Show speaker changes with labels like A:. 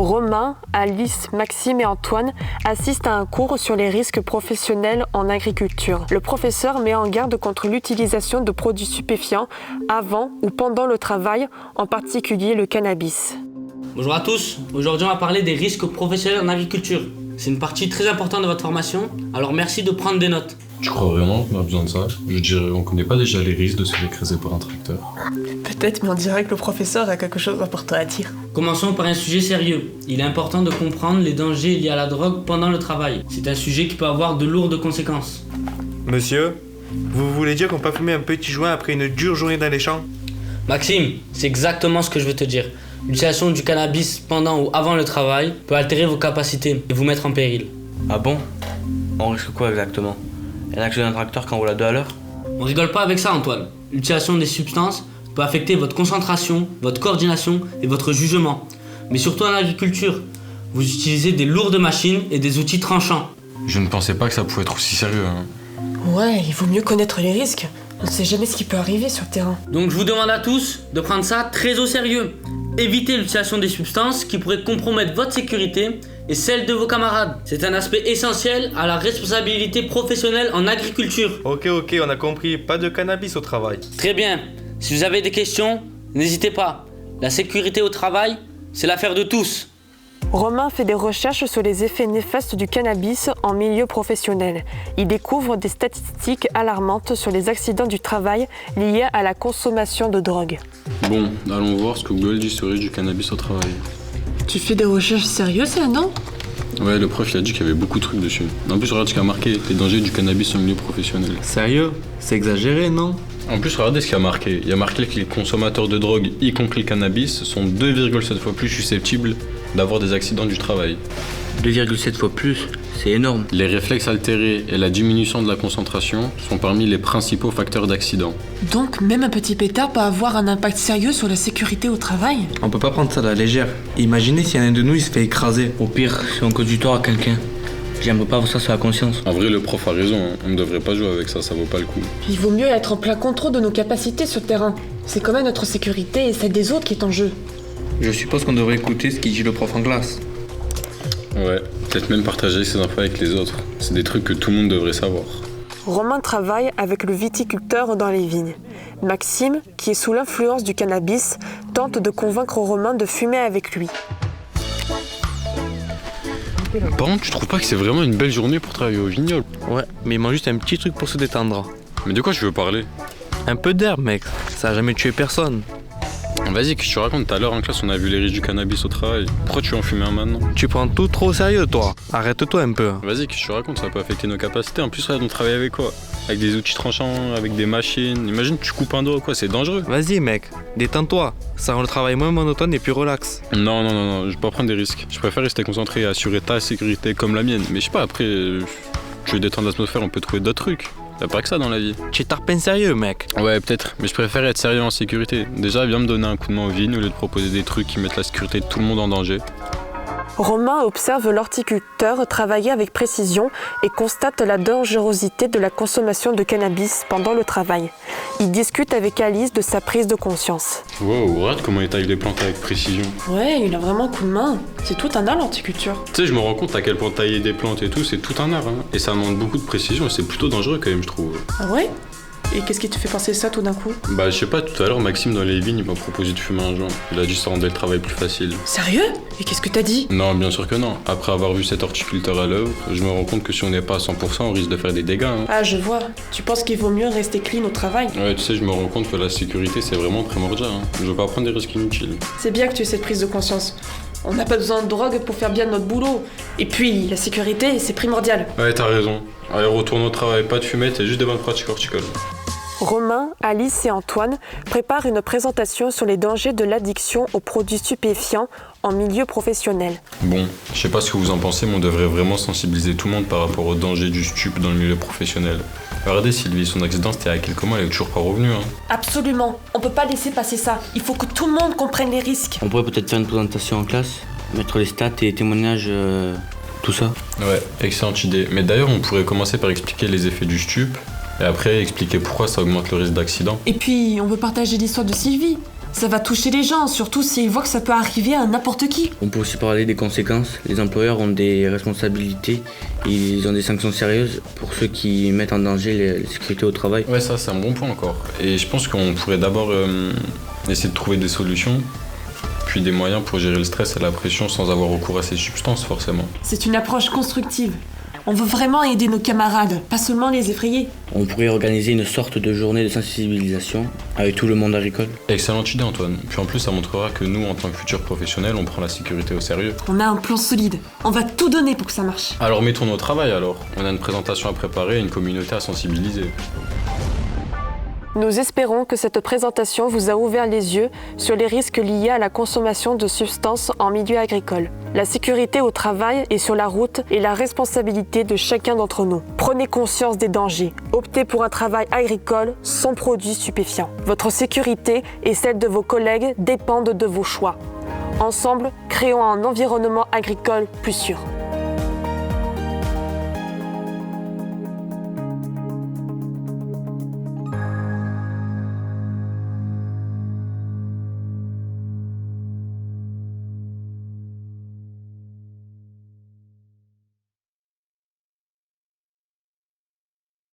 A: Romain, Alice, Maxime et Antoine assistent à un cours sur les risques professionnels en agriculture. Le professeur met en garde contre l'utilisation de produits stupéfiants avant ou pendant le travail, en particulier le cannabis.
B: Bonjour à tous, aujourd'hui on va parler des risques professionnels en agriculture. C'est une partie très importante de votre formation, alors merci de prendre des notes.
C: Tu crois vraiment qu'on a besoin de ça? Je dirais, on connaît pas déjà les risques de se faire écraser par un tracteur.
D: Peut-être, mais on dirait que le professeur a quelque chose d'important à dire.
B: Commençons par un sujet sérieux. Il est important de comprendre les dangers liés à la drogue pendant le travail. C'est un sujet qui peut avoir de lourdes conséquences.
E: Monsieur, vous voulez dire qu'on peut fumer un petit joint après une dure journée dans les champs?
B: Maxime, c'est exactement ce que je veux te dire. L'utilisation du cannabis pendant ou avant le travail peut altérer vos capacités et vous mettre en péril.
F: Ah bon? On risque quoi exactement? Un accident d'un tracteur quand on roule à 2 à l'heure?
B: On rigole pas avec ça, Antoine. L'utilisation des substances peut affecter votre concentration, votre coordination et votre jugement. Mais surtout en agriculture, vous utilisez des lourdes machines et des outils tranchants.
C: Je ne pensais pas que ça pouvait être aussi sérieux.
D: Ouais, il vaut mieux connaître les risques. On ne sait jamais ce qui peut arriver sur le terrain.
B: Donc je vous demande à tous de prendre ça très au sérieux. Évitez l'utilisation des substances qui pourraient compromettre votre sécurité et celle de vos camarades. C'est un aspect essentiel à la responsabilité professionnelle en agriculture.
E: Ok, on a compris. Pas de cannabis au travail.
B: Très bien. Si vous avez des questions, n'hésitez pas. La sécurité au travail, c'est l'affaire de tous.
A: Romain fait des recherches sur les effets néfastes du cannabis en milieu professionnel. Il découvre des statistiques alarmantes sur les accidents du travail liés à la consommation de drogue.
C: Bon, allons voir ce que Google dit sur le risque du cannabis au travail.
D: Tu fais des recherches sérieuses là, non?
C: Ouais, le prof il a dit qu'il y avait beaucoup de trucs dessus. En plus, regarde ce qu'il a marqué, les dangers du cannabis en milieu professionnel.
G: Sérieux? C'est exagéré, non?
C: En plus, regardez ce qu'il y a marqué. Il y a marqué que les consommateurs de drogue, y compris le cannabis, sont 2,7 fois plus susceptibles d'avoir des accidents du travail.
F: 2,7 fois plus, c'est énorme.
C: Les réflexes altérés et la diminution de la concentration sont parmi les principaux facteurs d'accident.
D: Donc, même un petit pétard peut avoir un impact sérieux sur la sécurité au travail?
G: On peut pas prendre ça à la légère. Imaginez si un de nous il se fait écraser.
F: Au pire, si on cause du tort à quelqu'un. J'aimerais pas avoir ça sur la conscience.
C: En vrai, le prof a raison, on ne devrait pas jouer avec ça, ça vaut pas le coup.
D: Il vaut mieux être en plein contrôle de nos capacités sur le terrain. C'est quand même notre sécurité et celle des autres qui est en jeu.
G: Je suppose qu'on devrait écouter ce qu'il dit le prof en classe.
C: Ouais, peut-être même partager ses infos avec les autres. C'est des trucs que tout le monde devrait savoir.
A: Romain travaille avec le viticulteur dans les vignes. Maxime, qui est sous l'influence du cannabis, tente de convaincre Romain de fumer avec lui.
C: Par contre, tu trouves pas que c'est vraiment une belle journée pour travailler au vignoble?
G: Ouais, mais il manque juste un petit truc pour se détendre.
C: Mais de quoi je veux parler?
G: Un peu d'herbe, mec. Ça a jamais tué personne.
C: Vas-y, que je te raconte, tout à l'heure en classe on a vu les risques du cannabis au travail. Pourquoi tu veux en fumer un maintenant?
G: Tu prends tout trop au sérieux, toi. Arrête-toi un peu.
C: Vas-y, que je te raconte, ça peut affecter nos capacités. En plus, regarde, on travaille avec quoi? Avec des outils tranchants, avec des machines. Imagine, tu coupes un doigt, quoi, c'est dangereux.
G: Vas-y, mec. Détends-toi. Ça rend le travail moins monotone et plus relax.
C: Non, je vais pas prendre des risques. Je préfère rester concentré et assurer ta sécurité comme la mienne. Mais je sais pas, après, tu veux détendre l'atmosphère, on peut trouver d'autres trucs. Y'a pas que ça dans la vie.
G: Tu es tarpin sérieux, mec.
C: Ouais, peut-être, mais je préfère être sérieux en sécurité. Déjà, viens me donner un coup de main au vigne au lieu de proposer des trucs qui mettent la sécurité de tout le monde en danger.
A: Romain observe l'horticulteur travailler avec précision et constate la dangerosité de la consommation de cannabis pendant le travail. Il discute avec Alice de sa prise de conscience.
C: Wow, regarde comment il taille les plantes avec précision.
D: Ouais, il a vraiment un coup de main. C'est tout un art l'horticulture.
C: Tu sais, je me rends compte à quel point tailler des plantes et tout, c'est tout un art. Et ça demande beaucoup de précision et c'est plutôt dangereux quand même, je trouve.
D: Ah ouais? Et qu'est-ce qui te fait penser ça tout d'un coup?
C: Bah, je sais pas, tout à l'heure, Maxime dans les vignes, il m'a proposé de fumer un joint. Il a dit que ça rendait le travail plus facile.
D: Sérieux? Et qu'est-ce que t'as dit?
C: Non, bien sûr que non. Après avoir vu cet horticulteur à l'œuvre, je me rends compte que si on n'est pas à 100%, on risque de faire des dégâts.
D: Ah, je vois. Tu penses qu'il vaut mieux rester clean au travail?
C: Ouais, tu sais, je me rends compte que la sécurité, c'est vraiment primordial. Je veux pas prendre des risques inutiles.
D: C'est bien que tu aies cette prise de conscience. On n'a pas besoin de drogue pour faire bien notre boulot. Et puis, la sécurité, c'est primordial.
C: Ouais, t'as raison. Allez, retourne au travail, pas de fumette et juste des bonnes pratiques horticoles.
A: Romain, Alice et Antoine préparent une présentation sur les dangers de l'addiction aux produits stupéfiants en milieu professionnel.
C: Bon, je sais pas ce que vous en pensez, mais on devrait vraiment sensibiliser tout le monde par rapport aux dangers du stup dans le milieu professionnel. Regardez Sylvie, son accident c'était il y a quelques mois, elle est toujours pas revenue.
D: Absolument, on peut pas laisser passer ça. Il faut que tout le monde comprenne les risques.
F: On pourrait peut-être faire une présentation en classe, mettre les stats et les témoignages, tout ça.
C: Ouais, excellente idée. Mais d'ailleurs, on pourrait commencer par expliquer les effets du stup, et après expliquer pourquoi ça augmente le risque d'accident.
D: Et puis, on veut partager l'histoire de Sylvie. Ça va toucher les gens, surtout s'ils voient que ça peut arriver à n'importe qui.
F: On peut aussi parler des conséquences. Les employeurs ont des responsabilités et ils ont des sanctions sérieuses pour ceux qui mettent en danger la sécurité au travail.
C: Ouais, ça c'est un bon point encore. Et je pense qu'on pourrait d'abord essayer de trouver des solutions, puis des moyens pour gérer le stress et la pression sans avoir recours à ces substances forcément.
D: C'est une approche constructive. On veut vraiment aider nos camarades, pas seulement les effrayer.
F: On pourrait organiser une sorte de journée de sensibilisation avec tout le monde agricole.
C: Excellente idée Antoine. Puis en plus ça montrera que nous en tant que futurs professionnels on prend la sécurité au sérieux.
D: On a un plan solide. On va tout donner pour que ça marche.
C: Alors mettons-nous au travail alors. On a une présentation à préparer et une communauté à sensibiliser.
A: Nous espérons que cette présentation vous a ouvert les yeux sur les risques liés à la consommation de substances en milieu agricole. La sécurité au travail et sur la route est la responsabilité de chacun d'entre nous. Prenez conscience des dangers. Optez pour un travail agricole sans produits stupéfiants. Votre sécurité et celle de vos collègues dépendent de vos choix. Ensemble, créons un environnement agricole plus sûr.